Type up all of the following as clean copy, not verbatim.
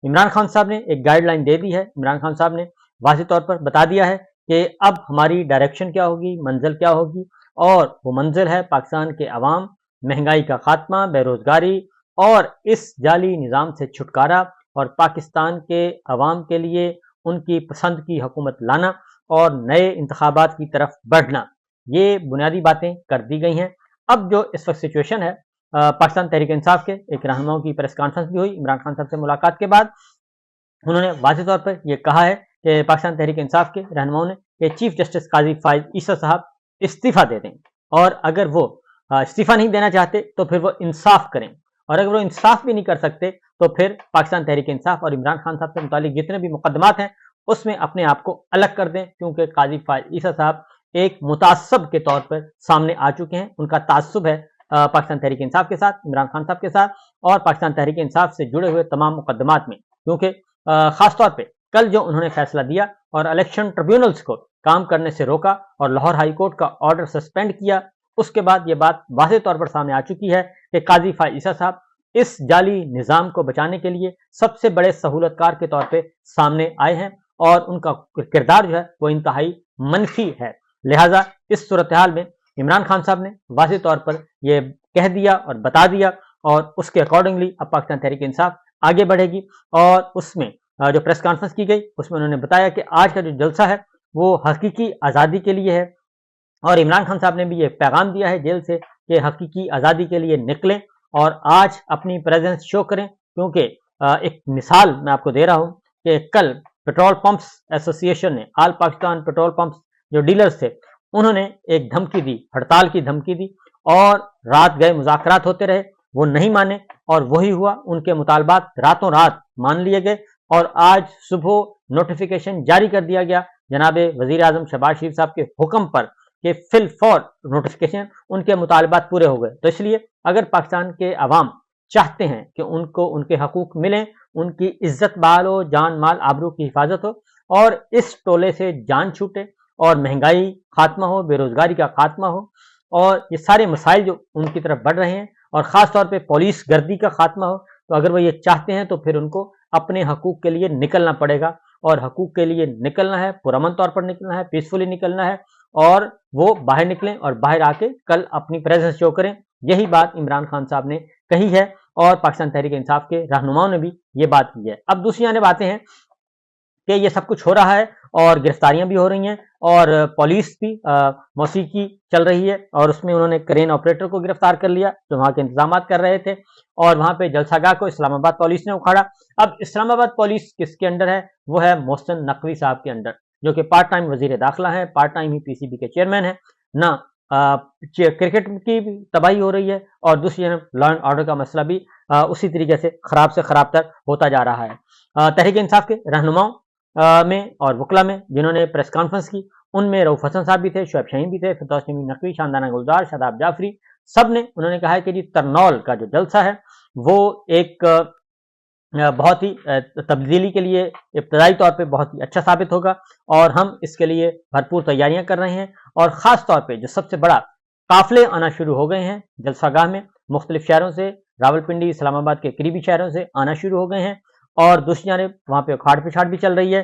عمران خان صاحب نے ایک گائیڈ لائن دے دی ہے. عمران خان صاحب نے واضح طور پر بتا دیا ہے کہ اب ہماری ڈائریکشن کیا ہوگی، منزل کیا ہوگی، اور وہ منزل ہے پاکستان کے عوام، مہنگائی کا خاتمہ، بے روزگاری اور اس جعلی نظام سے چھٹکارا، اور پاکستان کے عوام کے لیے ان کی پسند کی حکومت لانا اور نئے انتخابات کی طرف بڑھنا. یہ بنیادی باتیں کر دی گئی ہیں. اب جو اس وقت سچویشن ہے، پاکستان تحریک انصاف کے ایک رہنماؤں کی پریس کانفرنس بھی ہوئی عمران خان صاحب سے ملاقات کے بعد. انہوں نے واضح طور پر یہ کہا ہے کہ پاکستان تحریک انصاف کے رہنماؤں نے کہ چیف جسٹس قاضی فائز عیسی صاحب استعفیٰ دے دیں، اور اگر وہ استعفیٰ نہیں دینا چاہتے تو پھر وہ انصاف کریں، اور اگر وہ انصاف بھی نہیں کر سکتے تو پھر پاکستان تحریک انصاف اور عمران خان صاحب سے متعلق جتنے بھی مقدمات ہیں اس میں اپنے آپ کو الگ کر دیں، کیونکہ قاضی فائز عیسی صاحب ایک متعصب کے طور پر سامنے آ چکے ہیں. ان کا تعصب ہے پاکستان تحریک انصاف کے ساتھ، عمران خان صاحب کے ساتھ، اور پاکستان تحریک انصاف سے جڑے ہوئے تمام مقدمات میں. کیونکہ خاص طور پہ کل جو انہوں نے فیصلہ دیا اور الیکشن ٹریبیونلز کو کام کرنے سے روکا اور لاہور ہائی کورٹ کا آرڈر سسپینڈ کیا، اس کے بعد یہ بات واضح طور پر سامنے آ چکی ہے کہ قاضی فائز عیسی صاحب اس جعلی نظام کو بچانے کے لیے سب سے بڑے سہولت کار کے طور پہ سامنے آئے ہیں، اور ان کا کردار جو ہے وہ انتہائی منفی ہے. لہٰذا اس صورتحال میں عمران خان صاحب نے واضح طور پر یہ کہہ دیا اور بتا دیا، اور اس کے اکارڈنگلی اب پاکستان تحریک انصاف آگے بڑھے گی. اور اس میں جو پریس کانفرنس کی گئی اس میں انہوں نے بتایا کہ آج کا جو جلسہ ہے وہ حقیقی آزادی کے لیے ہے، اور عمران خان صاحب نے بھی یہ پیغام دیا ہے جیل سے کہ حقیقی آزادی کے لیے نکلیں اور آج اپنی پریزنس شو کریں. کیونکہ ایک مثال میں آپ کو دے رہا ہوں کہ کل پیٹرول پمپس ایسوسی ایشن نے، آل پاکستان پیٹرول پمپس جو ڈیلرز تھے، انہوں نے ایک دھمکی دی، ہڑتال کی دھمکی دی، اور رات گئے مذاکرات ہوتے رہے، وہ نہیں مانے، اور وہی ہوا. ان کے مطالبات راتوں رات مان لیے گئے، اور آج صبح نوٹیفیکیشن جاری کر دیا گیا جناب وزیر اعظم شہباز شریف صاحب کے حکم پر کہ فی الفور نوٹیفیکیشن ان کے مطالبات پورے ہو گئے. تو اس لیے اگر پاکستان کے عوام چاہتے ہیں کہ ان کو ان کے حقوق ملیں، ان کی عزت بحال ہو، جان مال آبرو کی حفاظت ہو، اور اس ٹولے سے جان چھوٹے، اور مہنگائی خاتمہ ہو، بے روزگاری کا خاتمہ ہو، اور یہ سارے مسائل جو ان کی طرف بڑھ رہے ہیں، اور خاص طور پہ پولیس گردی کا خاتمہ ہو، تو اگر وہ یہ چاہتے ہیں تو پھر ان کو اپنے حقوق کے لیے نکلنا پڑے گا. اور حقوق کے لیے نکلنا ہے، پرامن طور پر نکلنا ہے، پیسفلی نکلنا ہے، اور وہ باہر نکلیں اور باہر آ کے کل اپنی پریزنس شو کریں. یہی بات عمران خان صاحب نے کہی ہے، اور پاکستان تحریک انصاف کے رہنماؤں نے بھی یہ بات کی ہے. اب دوسری جانب باتیں ہیں کہ یہ سب کچھ ہو رہا ہے اور گرفتاریاں بھی ہو رہی ہیں، اور پولیس بھی موسیقی چل رہی ہے، اور اس میں انہوں نے کرین آپریٹر کو گرفتار کر لیا جو وہاں کے انتظامات کر رہے تھے، اور وہاں پہ جلسہ گاہ کو اسلام آباد پولیس نے اکھاڑا. اب اسلام آباد پولیس کس کے انڈر ہے؟ وہ ہے محسن نقوی صاحب کے انڈر، جو کہ پارٹ ٹائم وزیر داخلہ ہیں، پارٹ ٹائم ہی پی سی بی کے چیئرمین ہیں. نہ کرکٹ کی بھی تباہی ہو رہی ہے، اور دوسری جانب لا اینڈ آرڈر کا مسئلہ بھی اسی طریقے سے خراب تر ہوتا جا رہا ہے. تحریک انصاف کے رہنماؤں میں اور وکلا میں جنہوں نے پریس کانفرنس کی، ان میں رؤف حسن صاحب بھی تھے، شعیب شاہین بھی تھے، فردوس نعیم نقوی، شاندانہ گلزار، شاداب جعفری، سب نے انہوں نے کہا ہے کہ جی ترنول کا جو جلسہ ہے وہ ایک بہت ہی تبدیلی کے لیے ابتدائی طور پہ بہت ہی اچھا ثابت ہوگا، اور ہم اس کے لیے بھرپور تیاریاں کر رہے ہیں. اور خاص طور پہ جو سب سے بڑا قافلے آنا شروع ہو گئے ہیں جلسہ گاہ میں، مختلف شہروں سے، راولپنڈی، اسلام آباد کے قریبی شہروں سے آنا شروع ہو گئے ہیں، اور دوسری جانب وہاں پہ اکھاڑ پچھاڑ بھی چل رہی ہے.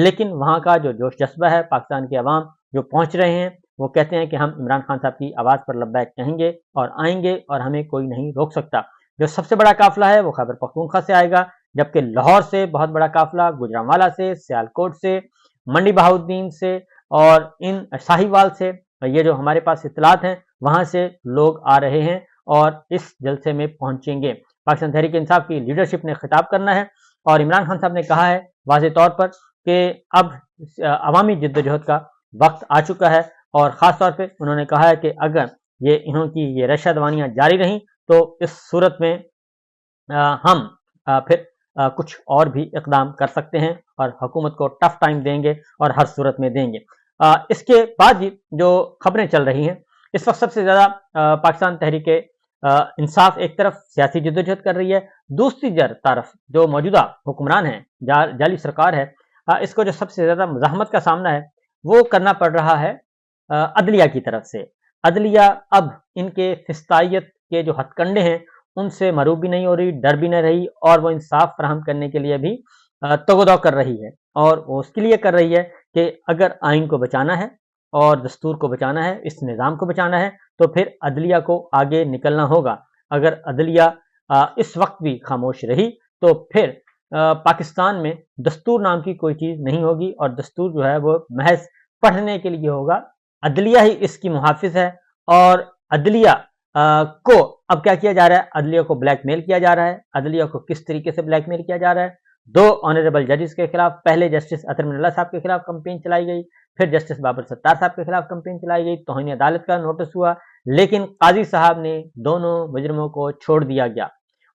لیکن وہاں کا جو جوش جذبہ ہے، پاکستان کے عوام جو پہنچ رہے ہیں، وہ کہتے ہیں کہ ہم عمران خان صاحب کی آواز پر لبیک کہیں گے اور آئیں گے، اور ہمیں کوئی نہیں روک سکتا. جو سب سے بڑا قافلہ ہے وہ خیبر پختونخوا سے آئے گا، جبکہ لاہور سے بہت بڑا قافلہ، گوجرانوالا سے، سیالکوٹ سے، منڈی بہاؤالدین سے، اور ان ساہیوال سے، یہ جو ہمارے پاس اطلاعات ہیں وہاں سے لوگ آ رہے ہیں اور اس جلسے میں پہنچیں گے. پاکستان تحریک انصاف کی لیڈرشپ نے خطاب کرنا ہے، اور عمران خان صاحب نے کہا ہے واضح طور پر کہ اب عوامی جدوجہد کا وقت آ چکا ہے، اور خاص طور پہ انہوں نے کہا ہے کہ اگر انہوں کی یہ رشا دوانیاں جاری رہیں تو اس صورت میں ہم پھر کچھ اور بھی اقدام کر سکتے ہیں، اور حکومت کو ٹف ٹائم دیں گے، اور ہر صورت میں دیں گے. اس کے بعد جو خبریں چل رہی ہیں اس وقت، سب سے زیادہ پاکستان تحریک انصاف ایک طرف سیاسی جدوجہد کر رہی ہے، دوسری طرف جو موجودہ حکمران ہیں، جعلی سرکار ہے، اس کو جو سب سے زیادہ مزاحمت کا سامنا ہے وہ کرنا پڑ رہا ہے عدلیہ کی طرف سے. عدلیہ اب ان کے فسطائیت کے جو ہتھ کنڈے ہیں ان سے مروب بھی نہیں ہو رہی، ڈر بھی نہیں رہی، اور وہ انصاف فراہم کرنے کے لیے بھی تگ دو کر رہی ہے، اور وہ اس کے لیے کر رہی ہے کہ اگر آئین کو بچانا ہے اور دستور کو بچانا ہے، اس نظام کو بچانا ہے، تو پھر عدلیہ کو آگے نکلنا ہوگا۔ اگر عدلیہ اس وقت بھی خاموش رہی تو پھر پاکستان میں دستور نام کی کوئی چیز نہیں ہوگی، اور دستور جو ہے وہ محض پڑھنے کے لیے ہوگا۔ عدلیہ ہی اس کی محافظ ہے، اور عدلیہ کو اب کیا کیا جا رہا ہے؟ عدلیہ کو بلیک میل کیا جا رہا ہے۔ عدلیہ کو کس طریقے سے بلیک میل کیا جا رہا ہے؟ 2 آنریبل ججز کے خلاف، پہلے جسٹس اطہر من اللہ صاحب کے خلاف کمپین چلائی گئی، پھر جسٹس بابر ستار صاحب کے خلاف کمپین چلائی گئی، توہین عدالت کا نوٹس ہوا، لیکن قاضی صاحب نے دونوں مجرموں کو چھوڑ دیا گیا،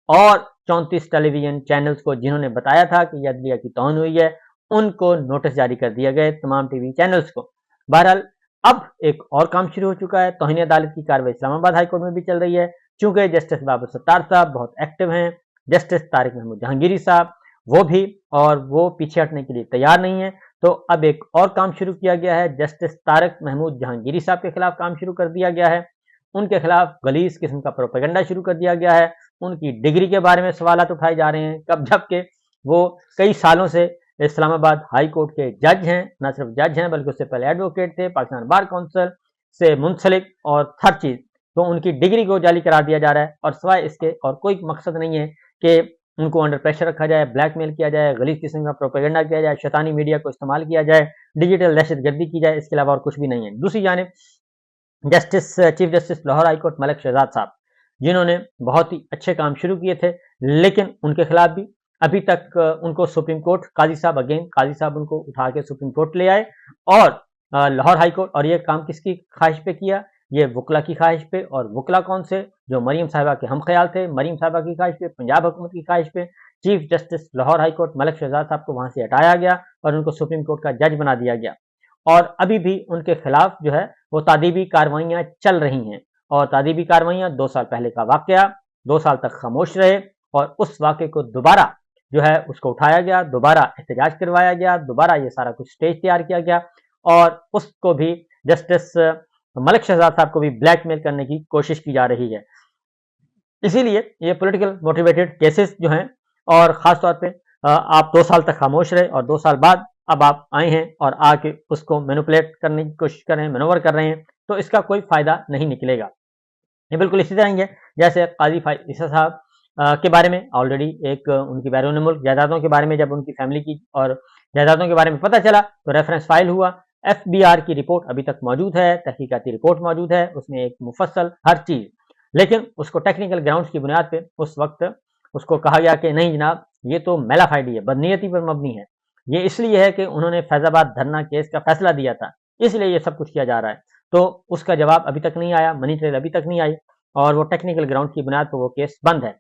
اور 34 ٹیلی ویژن چینلز کو جنہوں نے بتایا تھا کہ یہ عدلیہ کی توہین ہوئی ہے، ان کو نوٹس جاری کر دیا گئے، تمام ٹی وی چینلز کو۔ بہرحال اب ایک اور کام شروع ہو چکا ہے، توہین عدالت کی کارروائی اسلام آباد ہائی کورٹ میں بھی چل رہی ہے، چونکہ جسٹس بابر ستار صاحب بہت ایکٹیو ہیں، جسٹس طارق محمود جہانگیری صاحب وہ بھی، اور وہ پیچھے ہٹنے کے لیے تیار نہیں ہیں، تو اب ایک اور کام شروع کیا گیا ہے، جسٹس طارق محمود جہانگیری صاحب کے خلاف کام شروع کر دیا گیا ہے، ان کے خلاف غلیظ قسم کا پروپیگنڈا شروع کر دیا گیا ہے، ان کی ڈگری کے بارے میں سوالات اٹھائے جا رہے ہیں، جبکہ وہ کئی سالوں سے اسلام آباد ہائی کورٹ کے جج ہیں، نہ صرف جج ہیں بلکہ اس سے پہلے ایڈوکیٹ تھے، پاکستان بار کونسل سے منسلک، اور ہر چیز، تو ان کی ڈگری کو جعلی قرار دیا جا رہا ہے، اور سوائے اس کے اور کوئی مقصد نہیں ہے کہ ان کو انڈر پریشر رکھا جائے، بلیک میل کیا جائے، غلیظ قسم کا پروپیگنڈا کیا جائے، شیطانی میڈیا کو استعمال کیا جائے، ڈیجیٹل دہشت گردی کی جائے، اس کے علاوہ اور کچھ بھی نہیں ہے۔ دوسری جانب chief justice Lahore high court Malik Shahzad صاحب، جنہوں نے بہت ہی اچھے کام شروع کیے تھے، لیکن ان کے خلاف بھی ابھی تک ان کو سپریم کورٹ قاضی صاحب ان کو اٹھا کے سپریم کورٹ لے آئے، اور لاہور ہائی کورٹ، اور یہ کام کس کی خواہش پہ کیا؟ یہ وکلا کی خواہش پہ، اور وکلا کون سے؟ جو مریم صاحبہ کے ہم خیال تھے، مریم صاحبہ کی خواہش پہ، پنجاب حکومت کی خواہش پہ chief justice Lahore high court Malik Shahzad صاحب کو وہاں سے ہٹایا گیا، اور ان کو سپریم کورٹ کا جج بنا دیا گیا، اور ابھی بھی ان کے خلاف جو ہے وہ تعدیبی کارروائیاں چل رہی ہیں، اور تعدیبی کارروائیاں 2 سال پہلے کا واقعہ، 2 سال تک خاموش رہے، اور اس واقعے کو دوبارہ جو ہے اس کو اٹھایا گیا، دوبارہ احتجاج کروایا گیا، دوبارہ یہ سارا کچھ سٹیج تیار کیا گیا، اور اس کو بھی جسٹس ملک شہزاد صاحب کو بھی بلیک میل کرنے کی کوشش کی جا رہی ہے۔ اسی لیے یہ پولیٹیکل موٹیویٹڈ کیسز جو ہیں، اور خاص طور پہ آپ 2 سال تک خاموش رہے، اور 2 سال بعد اب آپ آئے ہیں اور آ کے اس کو مینوپولیٹ کرنے کی کوشش کر رہے ہیں، مینور کر رہے ہیں، تو اس کا کوئی فائدہ نہیں نکلے گا۔ یہ بالکل اسی طرح ہی ہے جیسے قاضی فائز عیسیٰ صاحب کے بارے میں آلریڈی ایک ان کی بیرون ملک جائیدادوں کے بارے میں جب ان کی فیملی کی اور جائیدادوں کے بارے میں پتہ چلا تو ریفرنس فائل ہوا، FBR کی رپورٹ ابھی تک موجود ہے، تحقیقاتی رپورٹ موجود ہے، اس میں ایک مفصل ہر چیز، لیکن اس کو ٹیکنیکل گراؤنڈز کی بنیاد پہ اس وقت اس کو کہا گیا کہ نہیں جناب، یہ تو میلافائڈی ہے، بدنیتی پر مبنی ہے، یہ اس لیے ہے کہ انہوں نے فیض آباد دھرنا کیس کا فیصلہ دیا تھا، اس لیے یہ سب کچھ کیا جا رہا ہے، تو اس کا جواب ابھی تک نہیں آیا، منی ٹریل ابھی تک نہیں آئی، اور وہ ٹیکنیکل گراؤنڈ کی بنیاد پر وہ کیس بند ہے۔